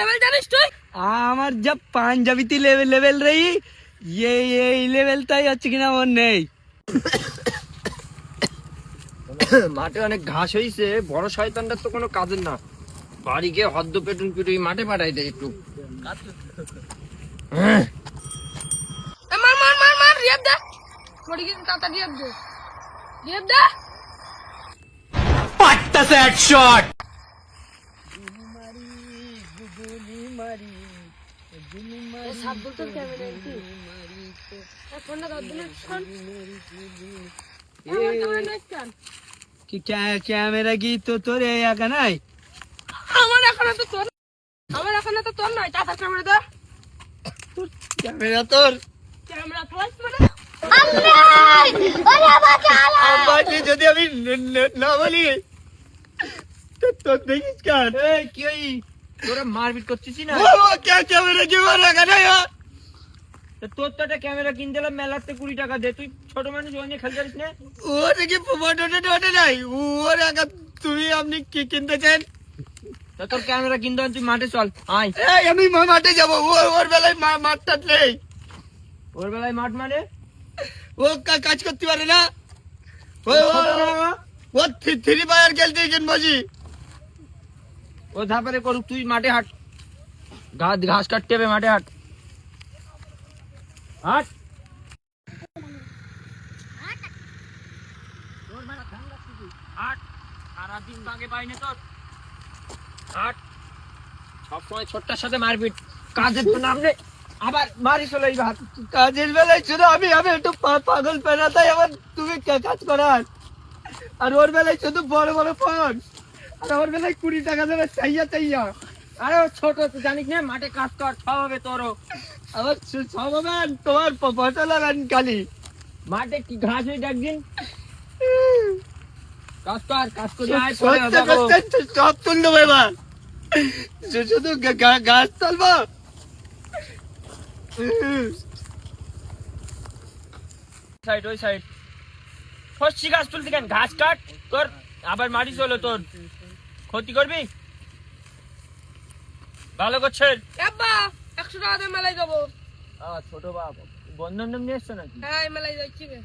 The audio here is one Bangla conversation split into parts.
लेवल জানিস তুই? আমার যা পাঞ্জাবিতে লেভেল রই এই লেভেলটাই হচ্ছে কিনা মন নেই। মাঠে অনেক ঘাস হয়েছে, বড় শয়তানটার তো কোনো কাজের না। বাড়ি গিয়ে হদ্দ পেটুন পিটুই মাঠে পাঠাই দেয় একটু। মার মার মার মার রিয়াব দে। মরি গেছে তাতা রিয়াব দে। রিয়াব দে। পাট্টা সেট শট। এ সাত বলতো ক্যামেরা কি? ফোনটা দাও দিলে ফোন। আমার ক্যামেরা দেখছেন? কি ক্যামেরা কি তো তোর একা নাই? আমার এখানে তো তোর নয় তাতা ক্যামেরা দে। ক্যামেরা তোর ক্যামেরা ফ্লাশ মানে আব্বাকে যদি আমি না বলি তো দেখিস কার কি ওই তোরা মারপিট করছিস না? ক্যামেরা কি রাখা নাই? তোর তো একটা ক্যামেরা কিনতে এলাম মেলাতে 20 টাকা দে, তুই ছোট মানুষ ওই নিয়ে খেলতে পারিস না? ওর কি ফটোটা নাই ওর একা তুমি আপনি কি কিনতে চান? তা তোর ক্যামেরা কিনতে হয়, তুই মাঠে চল আয়। এই আমি মাঠে যাবো, ওর বেলায় মাঠটা নেই। ওর বেলায় মাঠ মানে ও কাজ করতে পারে না। ও থ্রি ফায়ার খেলতে গেছেন বাজি। ও ধাপারে করুক, তুই মাঠে হাঁট, ঘাস কাটতে হবে, মাঠে হাঁট হাঁট। হাঁট, সারাদিন বাগে পাইনি তোর, হাঁট। সবসময় ছোট্টার সাথে মারপিট, কাজের তো নাম নেই, আবার মারি চলে এই ভাত। কাজের বেলায় শুধু আমি একটু পাগল পেনা, তাই আমার তুমি কাজ করার। আর ওর বেলায় শুধু বড় বড় ফোন, আর ওর বেলায় 20 টাকা দেবে চাইয়া। আরে ও ছোট, তুই জানিস না মাঠে কাজ কর, সব হবে তোরও। আমার সব হবে, তোমার পয়সা লাগান খালি। মাঠে কি ঘাস হয়ে একদিন কাজ করে আয়, পরে হবে গো। সব তুললো এবার, শুধু গাছ তুলবো। সাইড ওই সাইড ফসি গাছ তুলতে কেন? ঘাস কাট তোর, আবার মারি চলো, তোর ক্ষতি করবি। ভালো করছেন আব্বা 100 টাকা দিয়ে মেলায় যাবো। ছোট বাপ, বন্ধন নিয়ে এসছো নাকি? হ্যাঁ মেলায় যাচ্ছি রে।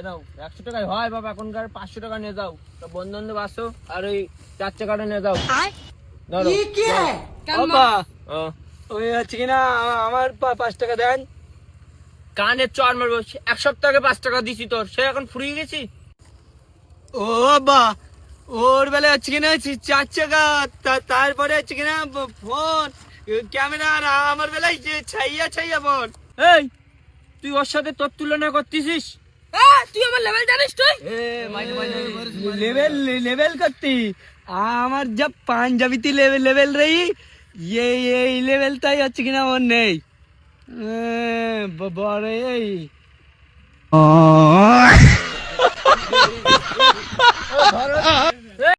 নাও 100 টাকায় হয় বাবা, এখনকার 500 টাকা নিয়ে যাও, তো বন্ধন দেব আসো, আর ওই 4 টাকাটা নিয়ে যাও। ধরো বাবা ওই হচ্ছে কিনা আমার 5 টাকা দেন। কানে চর মারবো, 1 সপ্তাহ আগে 5 টাকা দিছি তোর, সে এখন ফুরিয়ে গেছি। ও বাবা ওর বেলায় হচ্ছে কিনা 4 টাকা, তারপরে হচ্ছে কিনা ফোন ক্যামেরা, আর আমার বেলায় ছাইয়া ফোন। এই তুই ওর সাথে তোর তুলনা করতেছিস? তুই আমার লেভেল জানিস তুই? লেভেল করতি আমার যা পাঞ্জাবিতে লেভেল রই এই লেভেলটাই হচ্ছে কিনা মন নেই। বড় এই